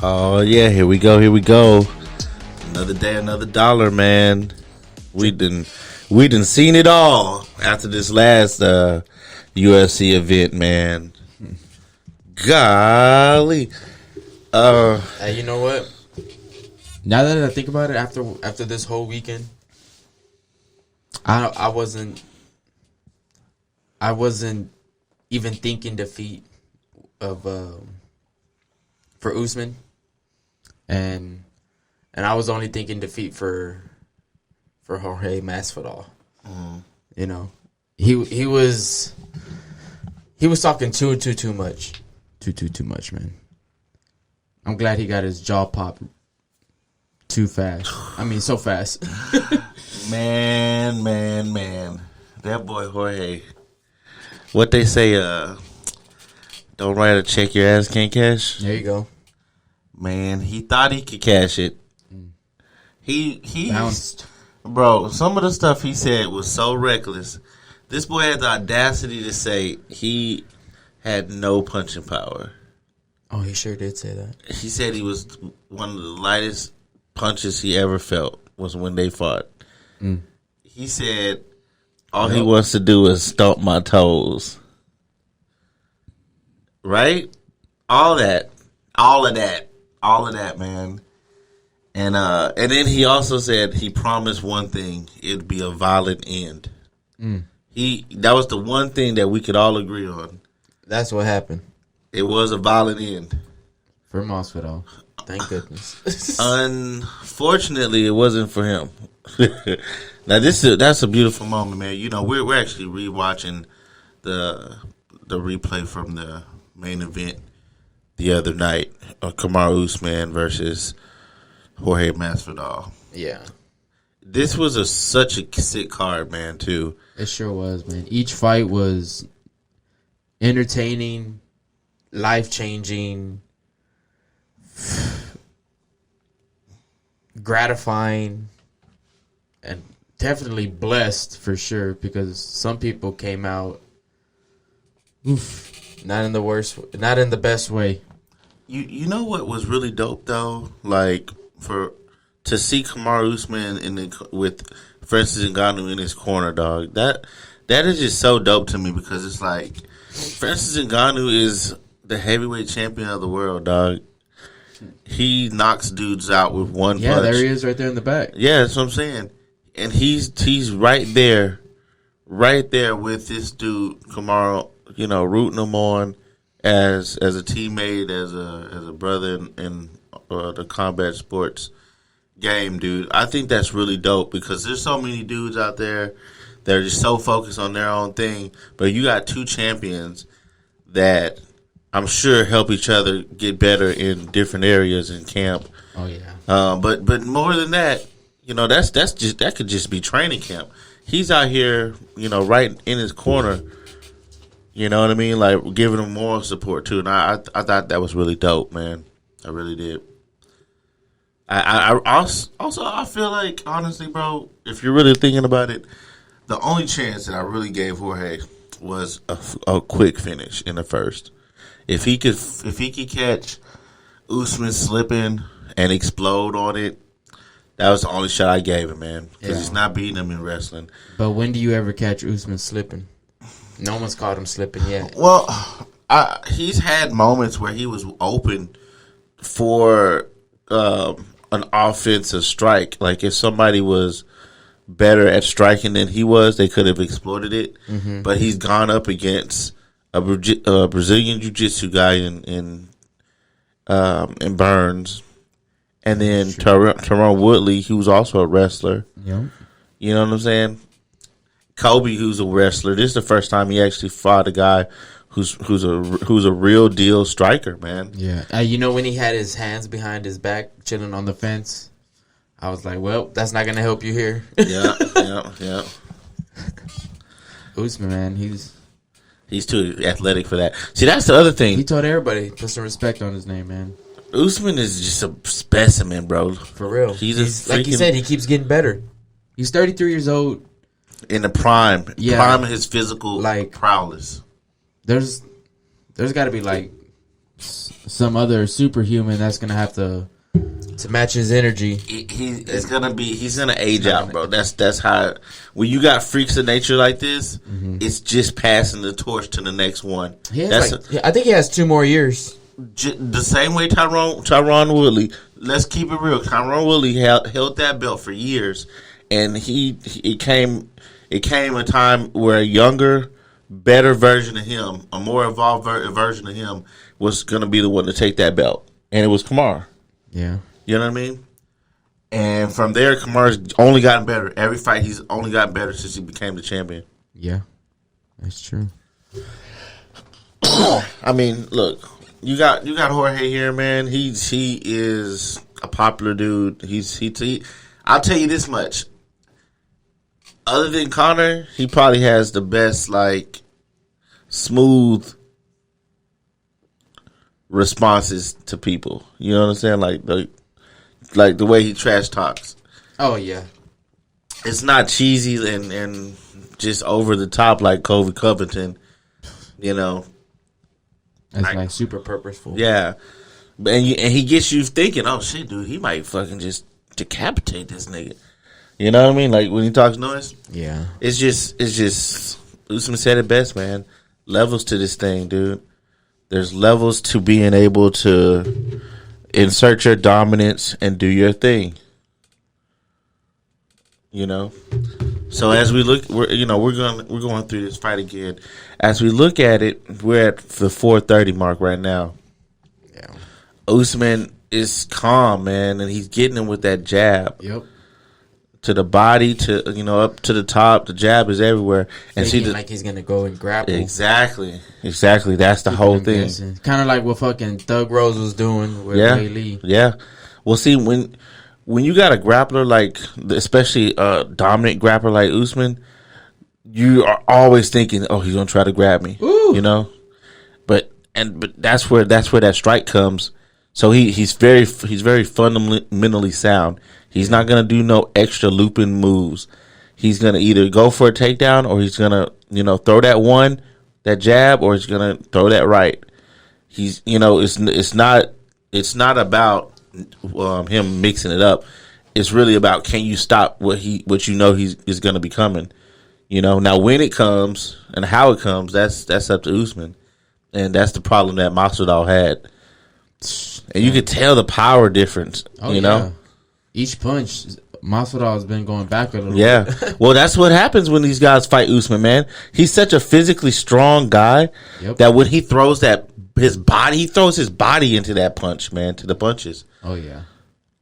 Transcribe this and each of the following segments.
Oh yeah, here we go. Another day, another dollar, man. We done seen it all after this last UFC event, man. Golly. Hey, you know what? Now that I think about it, after this whole weekend, I wasn't even thinking defeat of for Usman, and I was only thinking defeat for Jorge Masvidal. You know, he was talking too much, man. I'm glad he got his jaw popped too fast. I mean, so fast. Man. That boy Jorge. What they say, don't write a check your ass can't cash. There you go. Man, he thought he could cash it. He bounced. Bro, some of the stuff he said was so reckless. This boy had the audacity to say he had no punching power. Oh, he sure did say that. He said he was one of the lightest punches he ever felt was when they fought. He said all he wants to do is stomp my toes. Right? All of that, man. And then he also said he promised one thing: it'd be a violent end. That was the one thing that we could all agree on. That's what happened. It was a violent end for Masvidal. Thank goodness. Unfortunately, it wasn't for him. Now that's a beautiful moment, man. You know, we're actually rewatching the replay from the main event the other night, Kamaru Usman versus Jorge Masvidal. Yeah, this was such a sick card, man. Too. It sure was, man. Each fight was entertaining, life-changing, gratifying, and definitely blessed for sure, because some people came out not in the best way. You know what was really dope though? Like to see Kamaru Usman with Francis Ngannou in his corner, dog. That is just so dope to me, because it's like Francis Ngannou is the heavyweight champion of the world, dog. He knocks dudes out with one punch. Yeah, there he is right there in the back. Yeah, that's what I'm saying. And he's right there with this dude, Kamaru, you know, rooting him on as a teammate, as a brother in the combat sports game, dude. I think that's really dope, because there's so many dudes out there that are just so focused on their own thing. But you got two champions that I'm sure help each other get better in different areas in camp. Oh yeah. But more than that, you know, that could just be training camp. He's out here, you know, right in his corner. You know what I mean? Like giving him moral support too. And I thought that was really dope, man. I really did. I also feel like, honestly, bro, if you're really thinking about it, the only chance that I really gave Jorge was a quick finish in the first. If he could catch Usman slipping and explode on it, that was the only shot I gave him, man. Because he's not beating him in wrestling. But when do you ever catch Usman slipping? No one's caught him slipping yet. Well, he's had moments where he was open for an offensive strike. Like if somebody was better at striking than he was, they could have exploited it. Mm-hmm. But he's gone up against a Brazilian jiu-jitsu guy in Burns, and then Tyrone Woodley, who was also a wrestler. Yep. You know what I'm saying? Kobe, who's a wrestler. This is the first time he actually fought a guy who's a real deal striker, man. Yeah. You know, when he had his hands behind his back, chilling on the fence, I was like, well, that's not gonna help you here. Yeah. Usman, man, he's too athletic for that. See, that's the other thing. He told everybody, put some respect on his name, man. Usman is just a specimen, bro. For real. He's like you said, he keeps getting better. He's 33 years old. In the prime of his physical like prowess. There's got to be like some other superhuman that's gonna have to match his energy. He's gonna age out, bro. That's how. When you got freaks of nature like this, it's just passing the torch to the next one. I think he has 2 more years. The same way Tyron Woodley. Let's keep it real. Tyron Woodley held that belt for years, and it came a time where a younger, better version of him, a more evolved version of him, was going to be the one to take that belt, and it was Kamar. Yeah, you know what I mean. And from there, Kamar's only gotten better. Every fight, he's only gotten better since he became the champion. Yeah, that's true. I mean, look. You got Jorge here, man. He is a popular dude. I'll tell you this much. Other than Conor, he probably has the best smooth responses to people. You know what I'm saying? Like the way he trash talks. Oh yeah. It's not cheesy and just over the top like Kobe Covington. You know. It's super purposeful. Yeah. And he gets you thinking, oh shit, dude, he might fucking just decapitate this nigga. You know what I mean? Like when he talks noise. Yeah. It's just Usman said it best, man. Levels to this thing, dude. There's levels to being able to insert your dominance and do your thing. You know? So as we look, we're going through this fight again. As we look at it, we're at the 4:30 mark right now. Yeah, Usman is calm, man, and he's getting him with that jab. Yep. To the body, up to the top. The jab is everywhere, and like he's gonna go and grapple. Exactly. That's the whole thing. Kind of like what fucking Thug Rose was doing with Ray Lee. Yeah. Well, see when you got a grappler especially a dominant grappler like Usman, you are always thinking, "Oh, he's gonna try to grab me," Ooh. you know. But that's where that strike comes. So he's very fundamentally sound. He's not gonna do no extra looping moves. He's gonna either go for a takedown or he's gonna throw that jab, or he's gonna throw that right. He's it's not about him mixing it up. It's really about, can you stop what he's going to be coming. Now when it comes and how it comes, that's up to Usman, and that's the problem that Masvidal had. And you could tell the power difference. Yeah. Each punch, Masvidal has been going back a little bit. Yeah. Well, that's what happens when these guys fight Usman, man. He's such a physically strong guy that when he throws he throws his body into that punch, man, to the punches. Oh yeah.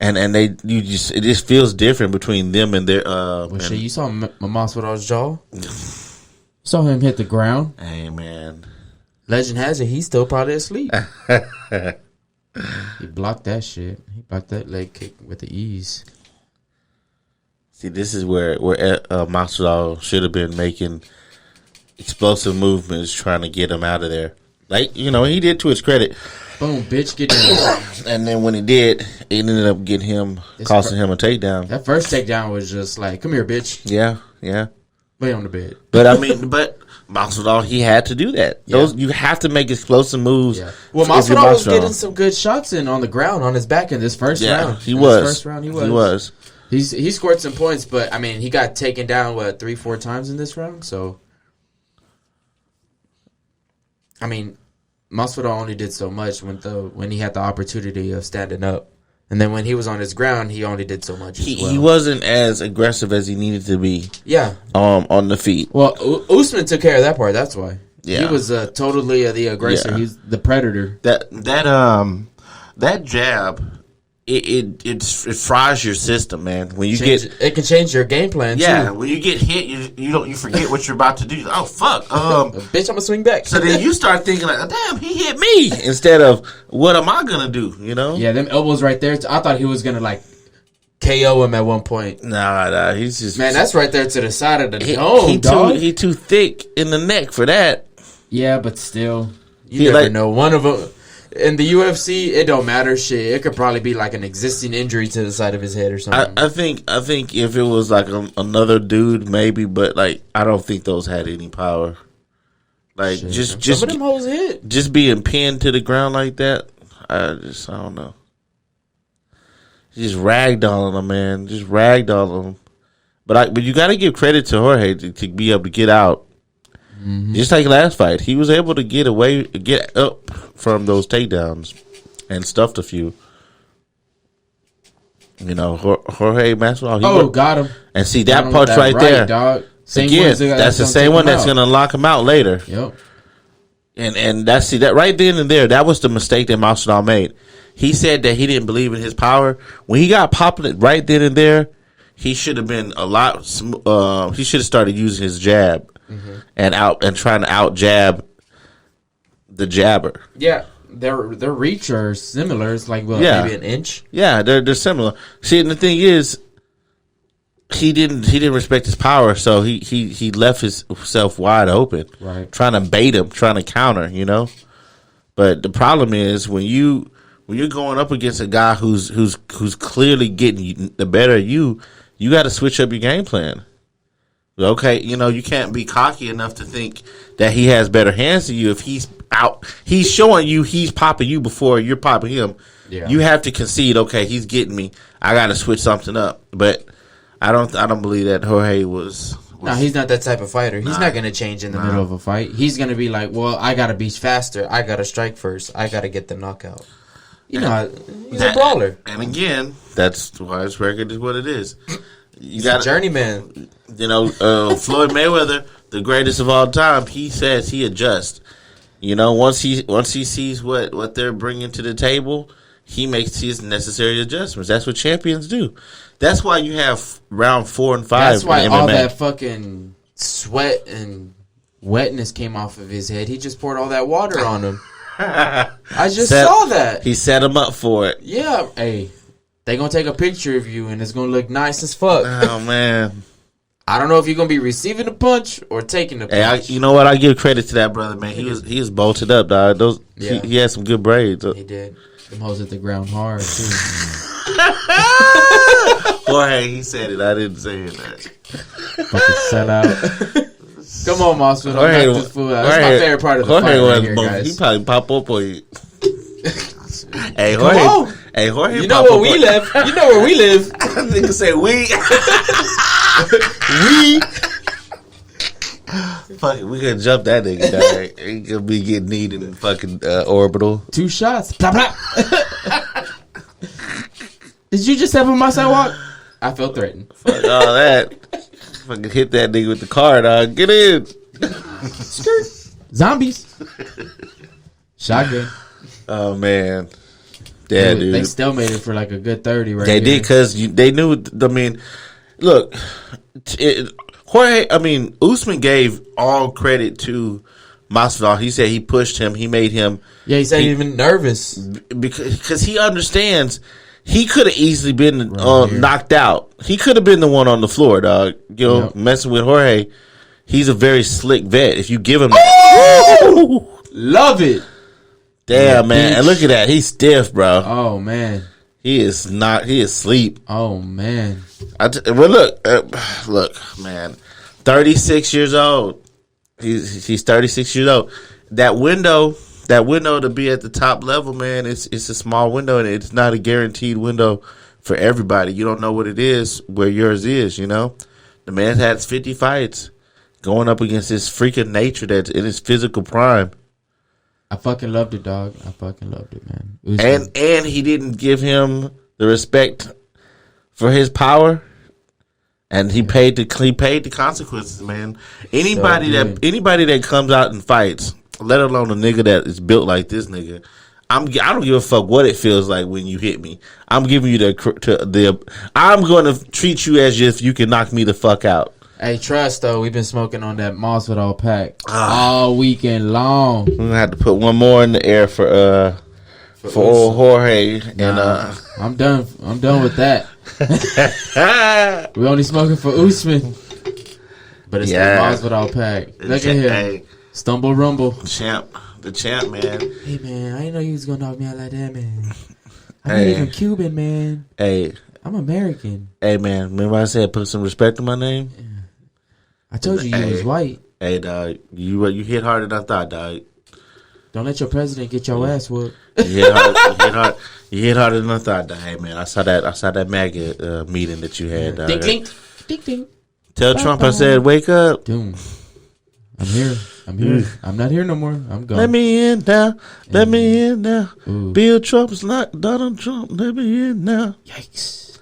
And it just feels different between them and their. You saw Masvidal's jaw. Saw him hit the ground. Hey man. Legend has it, he's still probably asleep. He blocked that shit. He blocked that leg kick with the ease. See, this is where Masvidal should have been making explosive movements, trying to get him out of there. He did, to his credit. Boom, bitch, get down. And then when he did, it ended up costing him a takedown. That first takedown was just like, come here, bitch. Yeah. Lay on the bed. But Masvidal, he had to do that. Yeah. You have to make explosive moves. Yeah. Well, Masvidal was getting some good shots in on the ground, on his back in this first round. He was. He scored some points, but I mean, he got taken down 3-4 times in this round. So, I mean, Masvidal only did so much when he had the opportunity of standing up, and then when he was on his ground, he only did so much. He wasn't as aggressive as he needed to be. Yeah. On the feet. Well, Usman took care of that part. That's why. Yeah. He was totally the aggressor. Yeah. He's the predator. That jab. It fries your system, man. When you it can change your game plan. Yeah, too. When you get hit, you forget what you're about to do. Oh fuck, bitch, I'm gonna swing back. So then you start thinking like, damn, he hit me, instead of what am I gonna do? Yeah, them elbows right there. I thought he was gonna KO him at one point. Nah, he's just, man. That's right there to the side of the dome. He too thick in the neck for that. Yeah, but still, you never know. One of them. In the UFC, it don't matter shit. It could probably be an existing injury to the side of his head or something. I think if it was another dude, maybe, but I don't think those had any power. Like Shit, just some of them hoes hit. Just being pinned to the ground like that. I don't know. Just ragdolling him, man. Just ragdolling him. But you got to give credit to Jorge to be able to get out. Mm-hmm. Just like last fight, he was able to get up from those takedowns and stuffed a few. You know, Jorge Masvidal. Got him. And see that part's right there. Dog. Again, that's the same one that's going to lock him out later. Yep. And that right then and there, that was the mistake that Masvidal made. He said that he didn't believe in his power. When he got popular right then and there, he should have been a lot. He should have started using his jab and trying to out jab the jabber. Yeah. Their reach are similar. It's like maybe an inch. Yeah, they're similar. See, and the thing is, he didn't respect his power, so he left himself wide open, right? Trying to bait him, trying to counter, you know. But the problem is when you're going up against a guy who's clearly getting the better of you, you got to switch up your game plan. Okay, you know, you can't be cocky enough to think that he has better hands than you if he's showing you he's popping you before you're popping him. Yeah. You have to concede, okay, he's getting me. I got to switch something up. But I don't believe that Jorge was no, he's not that type of fighter. He's not going to change in the middle of a fight. He's going to be like, well, I got to be faster. I got to strike first. I got to get the knockout. You know, he's a brawler. And again, that's why his record is what it is. He's a journeyman. You know, Floyd Mayweather, the greatest of all time, he says he adjusts. You know, once he sees what they're bringing to the table, he makes his necessary adjustments. That's what champions do. That's why you have round 4 and 5. That's why in all MMA. that fucking sweat and wetness came off of his head. He just poured all that water on him. I just saw that. He set him up for it. Yeah. Hey, they gonna take a picture of you and it's gonna look nice as fuck. Oh man. I don't know if you're gonna be receiving the punch or taking the punch. Hey, you know what? I give credit to that brother, man. He was bolted up, dog. He had some good braids. He did. Them hoes hit the ground hard too. Jorge, he said it. I didn't say it. Fucking sell out. Come on, Masvidal. Don't knock this fool out. That's my favorite part of the fight right here, guys. He probably pop up on you. Hey, Jorge. Hey, Jorge. You know where we live. You know where we live. Nigga say we. We. Fuck it, we gonna jump that nigga, dog. He gonna be getting kneed in fucking orbital. 2 shots. Blah, blah. Did you just step on my sidewalk? I felt threatened. Fuck all that. Fucking hit that nigga with the car, dog. Get in. Skirt. Zombies. Shotgun. Oh man. Yeah, dude. They still made it for like a good 30 right They here. did because they knew. I mean, look, Usman gave all credit to Masvidal. He said he pushed him. He made him. Yeah, he said he even nervous because he understands. He could have easily been knocked out. He could have been the one on the floor, dog. You know, messing with Jorge. He's a very slick vet. If you give him that. Love it. Damn, man. And look at that. He's stiff, bro. Oh, man. He is not. He is asleep. Oh, man. Look, man. 36 years old. He's 36 years old. That window to be at the top level, man, it's a small window, and it's not a guaranteed window for everybody. You don't know what it is where yours is, you know? The man has 50 fights going up against this freaking nature that's in his physical prime. I fucking loved it, dog. I fucking loved it, man. And he didn't give him the respect for his power, and he paid the consequences, man. Anybody that comes out and fights, let alone a nigga that is built like this nigga, I don't give a fuck what it feels like when you hit me. I'm giving you I'm going to treat you as if you can knock me the fuck out. Hey, trust though, we've been smoking on that Masvidal pack all weekend long. I'm gonna have to put one more in the air for old Jorge. Nah, I'm done. I'm done with that. We only smoking for Usman, but it's the Masvidal pack. Look at him, hey. Stumble rumble, the champ, man. Hey man, I didn't know you was gonna knock me out like that, man. I'm not even Cuban, man. Hey, I'm American. Hey man, remember I said put some respect on my name? I told you was white. Hey, dog, you hit harder than I thought, dog. Don't let your president get your ass whooped. You hit harder than I thought, dog. Hey, man, I saw that MAGA meeting that you had, dog. Ding, ding, ding, ding. Tell Trump I said, wake up. Dude, I'm here. I'm not here no more. I'm gone. Let me in now. Let me in now. Ooh. Bill Trump is not Donald Trump. Let me in now. Yikes.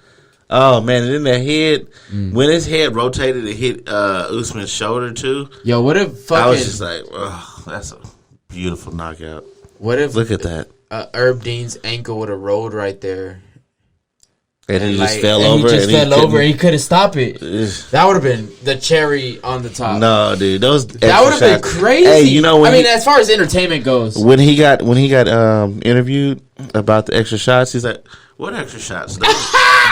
Oh, man, and then the head, when his head rotated, it hit Usman's shoulder, too. Yo, what if fucking... I was just like, oh, that's a beautiful knockout. What if... Look at that. Herb Dean's ankle would have rolled right there. And he just fell over. He just fell over and he couldn't stop it. That would have been the cherry on the top. No, dude, that would have been crazy. Hey, you know, as far as entertainment goes, when he got interviewed about the extra shots, he's like, "What extra shots?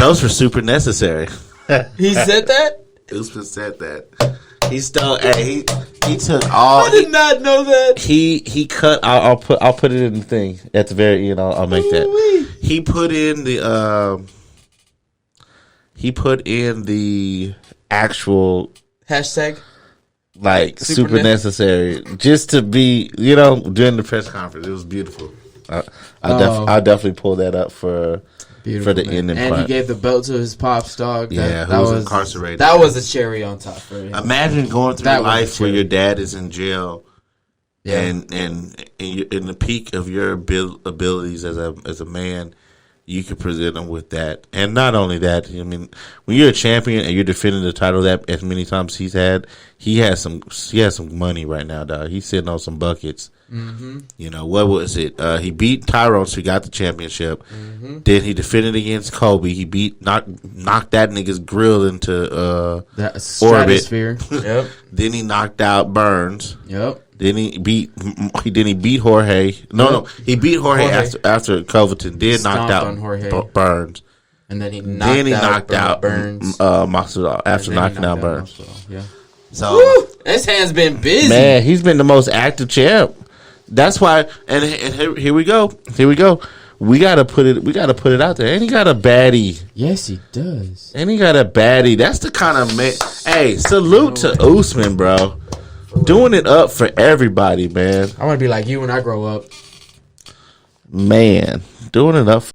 Those were super necessary." He said that. Usman said that. He stole. Hey, he took all. I did not know that. He cut. I'll put it in the thing at the very end. I'll make that. He put in the. He put in the actual hashtag, like super necessary, just to be, during the press conference. It was beautiful. I'll definitely pull that up for the ending part. And he gave the belt to his pops dog. That was incarcerated. That was a cherry on top for him. Imagine going through life where your dad is in jail, and in the peak of your abilities as a man. You could present him with that. And not only that, I mean, when you're a champion and you're defending the title that as many times he has some money right now, dog. He's sitting on some buckets. Mm-hmm. What was it? He beat Tyrone, so he got the championship. Mm-hmm. Then he defended against Kobe. He knocked that nigga's grill into that orbit. Yep. Then he knocked out Burns. Yep. Then he beat Jorge. No, he beat Jorge. After Covington. Then knocked out Burns. And then he knocked out Burns. Masvidal after knocking out Burns. Yeah. So his hand's been busy. Man, he's been the most active champ. That's why. And here we go. We gotta put it out there. And he got a baddie. Yes, he does. And he got a baddie. That's the kind of man. Hey, salute to Usman, bro. Doing it up for everybody, man. I want to be like you when I grow up. Man, doing it up